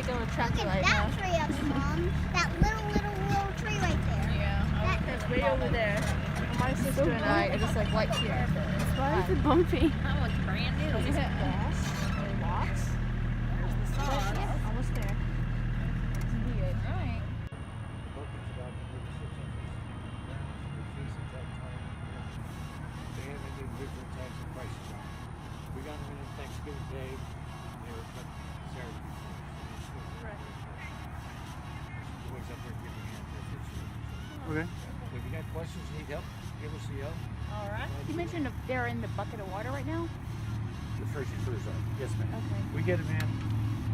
taking on the tractor Look at right now. that tree up, Mom. That little tree right there. Yeah. It's way over there. My sister and I are just like right here. Why is it bumpy? That one's brand new. Is it gas? Or locks? There's the saw. Yeah. Almost there. It's weird. Alright. We got them in Thanksgiving Day. They were cut Saturday before. Right. Boys up there giving hand for Okay. If you got questions, need help, give us a yell. Alright. You mentioned they're in the bucket of water right now? The first and first off. Yes, ma'am. Okay. We get them in.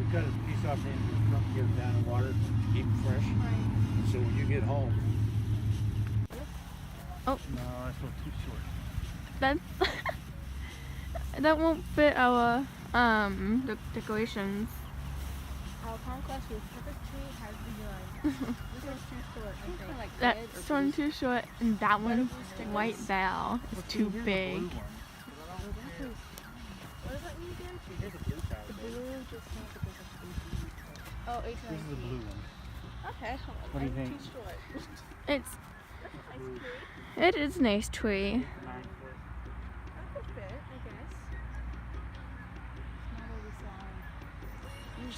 We cut a piece off the end of the front, get them down in water, keep them fresh. Right. So when you get home, Oh. no, that's a little too short. That's that won't fit our decorations. Our conquest with perfect tree has begun. This one's too short, I think. Like That red or one blue. too short, and that one white bell is too Here's a big. blue one. What does that mean again? Here's a blue tile. The blue just means that there's a blue. Oh, This is the 18. blue one. Okay, hold on. What do you I'm think? too short. It's That's a nice tree. it is a nice tree. That could fit, I guess. Not what we saw.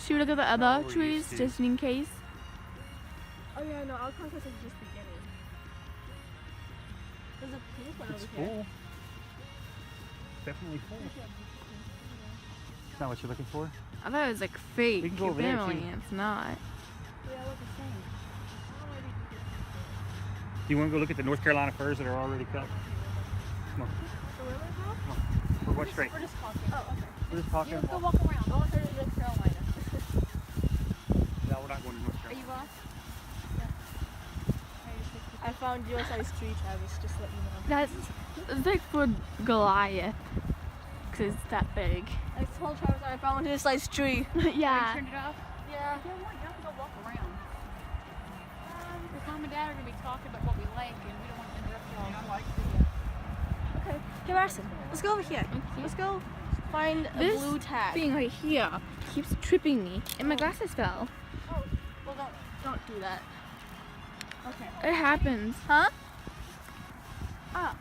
Should we look at the Not other what we're trees used to. just in case? Oh yeah, no, our conquest is just beginning. There's a pink one It's over here. full. Definitely full. Is that what you're looking for? I thought it was like fake. We can go over there, Apparently too. it's not. Yeah, what the same. Do you want to go look at the North Carolina firs that are already cut? Come on. So where am I from? We're going straight. We're just talking. Oh, okay. We're just talking. Yeah, let's go walk around. I want to go to North Carolina. No, we're not going to North Are Carolina. you lost? Yeah. I found your size tree, Travis, just to let you know. That's it's like for Goliath, cause it's that big. I told Travis I found his size tree. Yeah. Turned it off? Yeah. You know what? You have to go walk around. Because Mom and Dad are going to be talking about what we like, and we don't want to interrupt y'all. Okay. Hey, Madison, let's go over here. Let's go find a This blue tag. thing right here keeps tripping me, and my glasses fell. Oh, well, don't do that. Okay. It happens. Huh? Ah.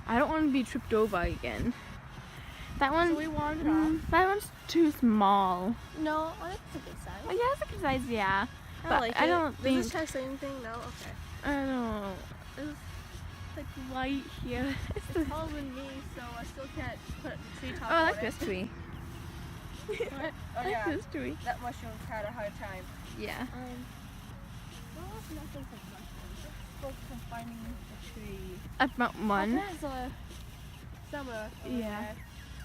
I don't want to be tripped over again. That one. So we wandered off. That one's too small. No, I think it's a good size. Oh, yeah, it's a good size, yeah. I But like I it. don't Does think. this tag say anything? No? Okay. I don't know. It's like white here. It's taller than me, so I still can't put the tree top Oh, I on like it. this tree. Oh, I like yeah. this tree. That mushroom's had a hard time. Yeah. What else am I thinking of mushrooms? Let's focus on finding a tree. I found one. Oh, there's a summer over Yeah. there.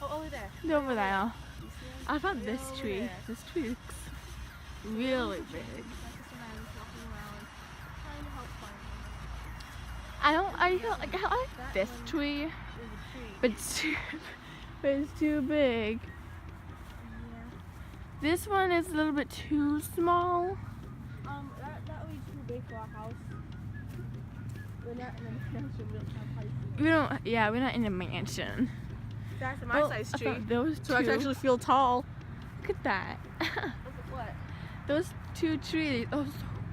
Oh, over there. It's over there. You see it? I found Way this over tree. there. This tree looks really big. My sister and I was walking around trying to help find one. I feel like I like That this one tree, There's a tree. but it's too, but it's too big. Yeah. This one is a little bit too small. That would be too big for our house. We're not in a mansion, we don't have height. We don't. Yeah, we're not in a mansion. That's my Oh, size I tree. found those two. So I can actually feel tall. Look at that. What? Those two trees. Oh,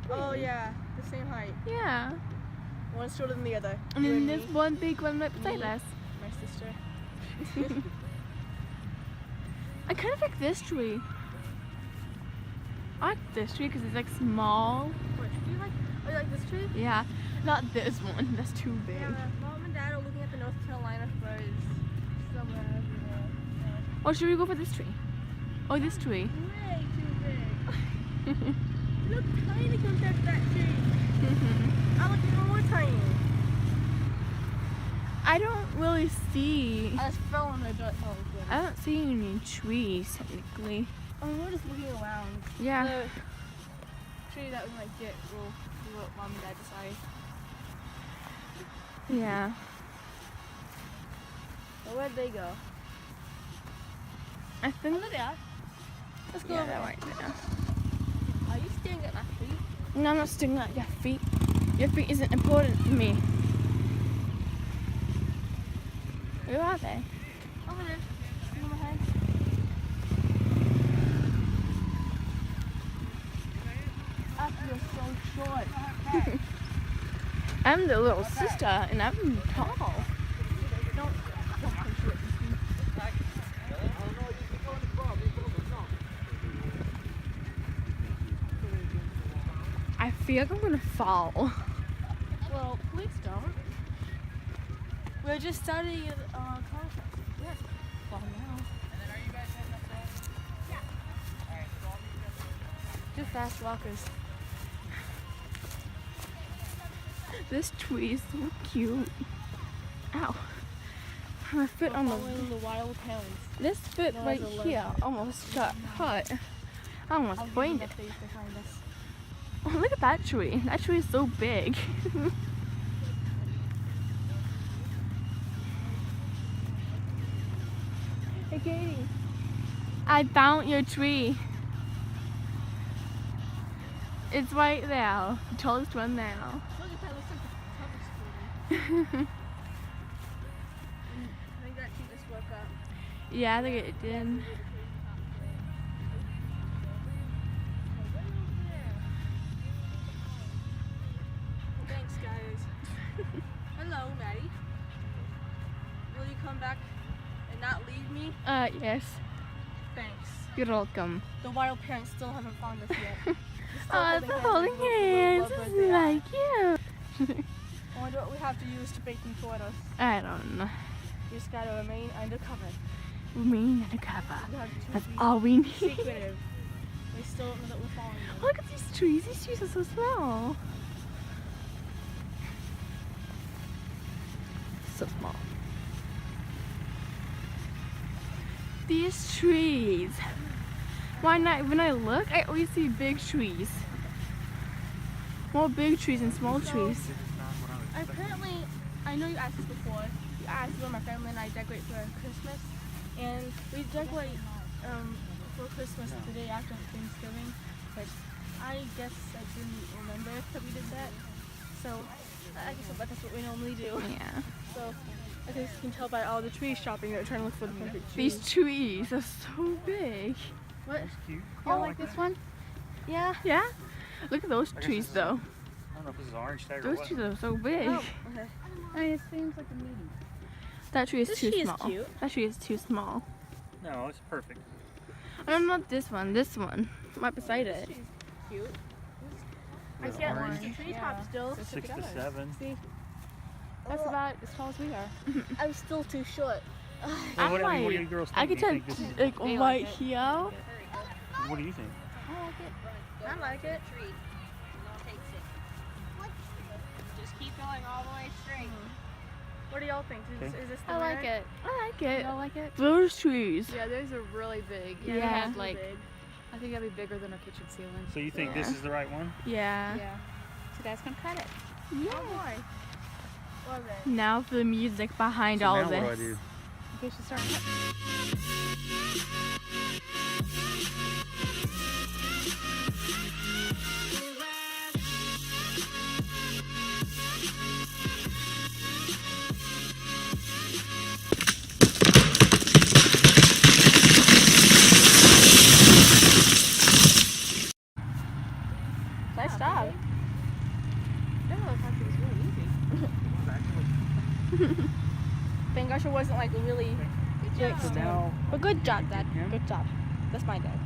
so Oh big. yeah, the same height. Yeah. One's shorter than the other. And You then and this me, one big one right beside Me. us. my sister. I kind of like this tree. I like this tree because it's like small. What tree do you like? Oh, you like this tree? Yeah. Not this one. That's too big. Yeah, Mom and Dad are looking at the North Carolina firs somewhere everywhere. Or should we go for this tree? Oh, this tree. Way too big. You look tiny compared to that tree. I look even more tiny. I don't really see. I just fell in the dirt. Oh, good. I don't see any trees technically. I mean, we're just looking around. Yeah. The tree that we might get will see what Mom and Dad decide. Yeah. So where'd they go? I think. Oh, there they are. Let's go Yeah, over they're there. right there. Are you staring at my feet? No, I'm not sticking at your feet. Your feet isn't important to me. Where are they? Over there. short. I'm the little sister, and I'm tall. Don't push it. I feel like I'm gonna fall. Well, please don't. We're just studying car shops. Yes. Well, now. Just fast walkers. This tree is so cute. Ow. My foot on Following the wild parents. this foot No, right there's a here left. almost got cut. I almost pointed. Face behind us. Oh, look at that tree. That tree is so big. Hey, Katie. I found your tree. It's right there. The tallest one now. Look at that. Looks like a public school. I think that tree just woke up. Yeah, I think it did. Thanks, guys. Hello, Maddie. Will you come back and not leave me? Yes. Thanks. You're welcome. The wild parents still haven't found us yet. Oh, it's holding hands. This is like cute. I wonder what we have to use to bait them toward us. I don't know. We just gotta remain undercover. Remain undercover. We have to That's be all we need. secretive. We still don't know that we're following them. Look at these trees. These trees are so small. So small. These trees. Why not? When I look, I always see big trees. More big trees and small trees. Apparently, I know you asked this before. You asked where my family and I decorate for Christmas, and we decorate for Christmas the day after Thanksgiving. But I guess I didn't remember that we did that. So I guess that's what we normally do. Yeah. So I guess you can tell by all the trees shopping that we're trying to look for the perfect tree. These trees are so big. What? That's cute. You like this one? Yeah. Yeah? Look at those I guess trees this is- though. I don't know if this is orange tag or Those what. trees are so big. Oh, okay. I mean, it seems like a medium. That tree is This too tree is small. cute. That tree is too small. No, it's perfect. No, not this one. This one. Right beside it. This tree's cute. I There's can't orange. reach the treetop still. 6 to 7. See? That's about as tall as we are. I'm still too short. I'm what do like, you girls I think? could Do you tell, think this is- like They like right it. here. What do you think? I like it. I like it. Just keep going all the way straight. What do y'all think? Is this the I like winner? it. I like it. You don't like it? Those trees. Yeah, those are really big. Yeah. They Yeah. have Really like, big. I think that'd be bigger than our kitchen ceiling. So you think this Yeah. is the right one? Yeah. Yeah. So guys, come cut it. Yeah. Oh boy. Love it. Now for the music behind So all now of what this. do I do? Okay, should start cutting. Nice job. Oh, I thought it was really easy. Thank gosh it wasn't like really big. So now, But good job, Dad. Yeah. Good job. That's my dad.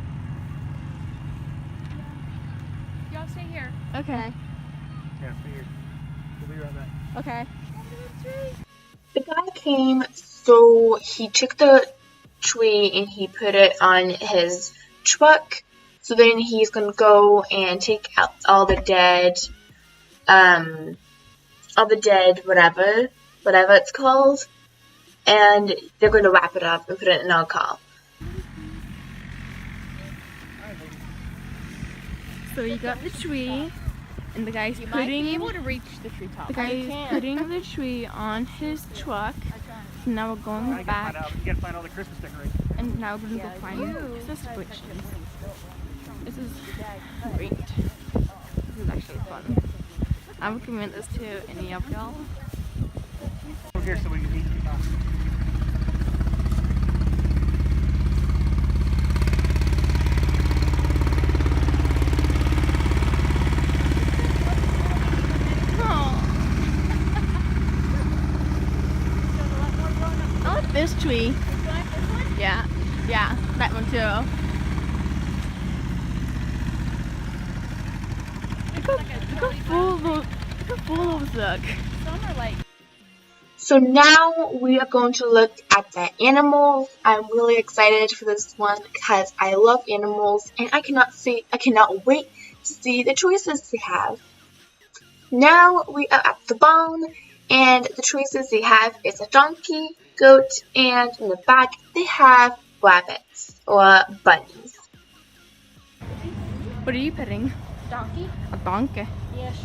Y'all stay here. Okay. yeah, figured. We'll be right back. Okay. The guy came, so he took the tree and he put it on his truck. So then he's gonna go and take out all the dead, whatever it's called, and they're gonna wrap it up and put it in an car. So you got the tree, and the guy's You might be putting able to reach the treetop. the guy's can't. putting the tree on his truck. So now we're going You back, gotta find all the Christmas decorations. and now we're gonna Yeah, go find you- Christmas decorations. This is great. This is actually fun. I would recommend this to any of y'all. Over here so we can eat. This tree. This one? Yeah. Yeah, that one too. Look how full those look. Some are like So now we are going to look at the animals. I'm really excited for this one because I love animals and I cannot wait to see the choices they have. Now we are at the barn and the choices they have is a donkey, goat, and in the back they have rabbits or bunnies. What are you petting? Donkey? A donkey. Yes.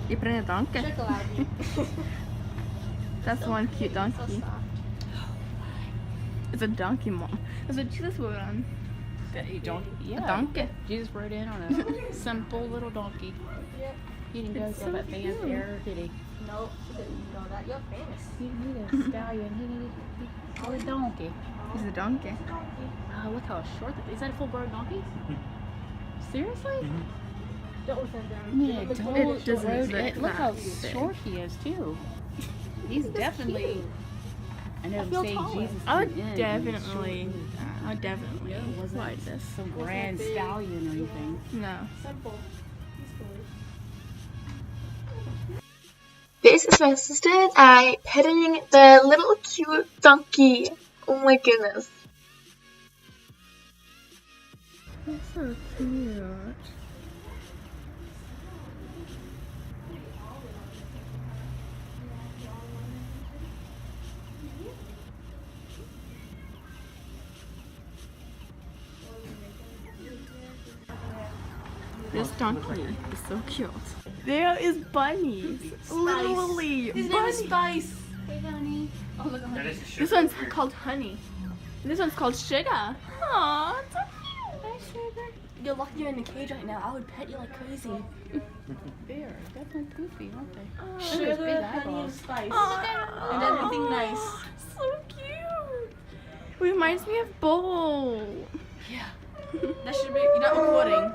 You're petting a donkey? Chocolate. That's one cute So donkey. soft. It's a donkey, Mom. There's a Jesus word on. a donkey. Yeah. A donkey. Jesus rode in on a simple little donkey. Yep. He didn't go It's for so that cute. fanfare, did he? Nope. She didn't know that. You're famous. He didn't need a stallion. He needed a donkey. He's a donkey. Oh, look how short that is. That a full-grown donkey? Seriously? Don't listen to him. Yeah, Look at don't the look short doesn't road. fit Look how that big. short he is too. He's definitely. I know. I feel Say taller. Jesus. I would in, he's definitely, short. I definitely Yeah, wasn't ride this. Some grand big. stallion or anything. No. Simple. Peacefully. This is my sister and I petting the little cute donkey. Oh my goodness. That's so cute. This donkey is so cute. There is bunnies. Literally, bunnies. Spice. Hey, honey. Oh, look at That honey. is a sugar This one's tree. called Honey. And this one's called Sugar. Aww, it's so cute. Hi, Sugar. You're lucky you're in the cage right now. I would pet you like crazy. They're definitely poofy, aren't they? Oh, Look at his big eyeballs. Spice. Aww. And anything nice. So cute. It reminds me of Bo. Yeah. That should be. You're not recording.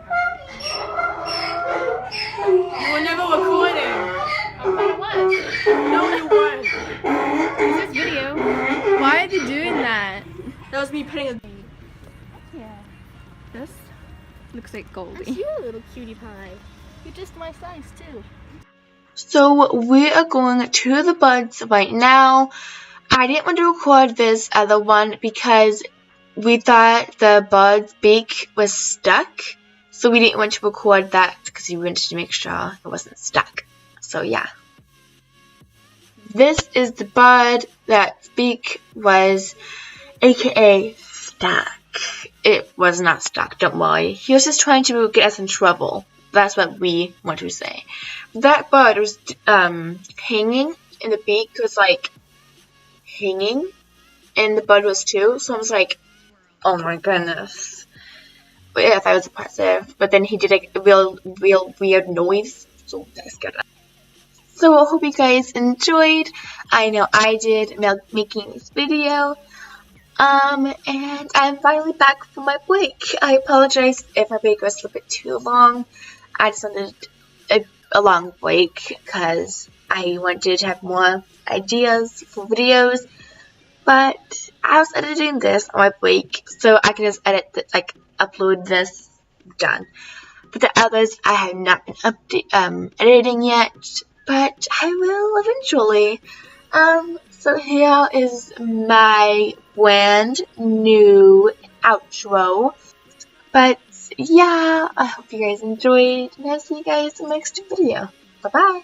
You were never recording. I thought it was. No, you weren't. This is video. Why are they doing that? That was me petting a. Yeah. This looks like Goldie. You little cutie pie. You're just my size too. So we are going to the buds right now. I didn't want to record this other one because we thought the bud's beak was stuck. So we didn't want to record that because we wanted to make sure it wasn't stuck. So yeah. This is the bud that beak was aka stuck. It was not stuck, don't worry. He was just trying to get us in trouble. That's what we want to say. That bird was hanging, and the beak was like hanging, and the bird was too. So I was like, oh my goodness. But yeah, that was impressive. But then he did like a real weird noise, so that scared us. So I hope you guys enjoyed. I know I did making this video. And I'm finally back from my break. I apologize if my break was a little bit too long. I just wanted a long break because I wanted to have more ideas for videos. But I was editing this on my break, so I can just upload this, done. But the others I have not been editing yet, but I will eventually. So here is my brand new outro. But yeah, I hope you guys enjoyed, and I'll see you guys in the next video. Bye bye!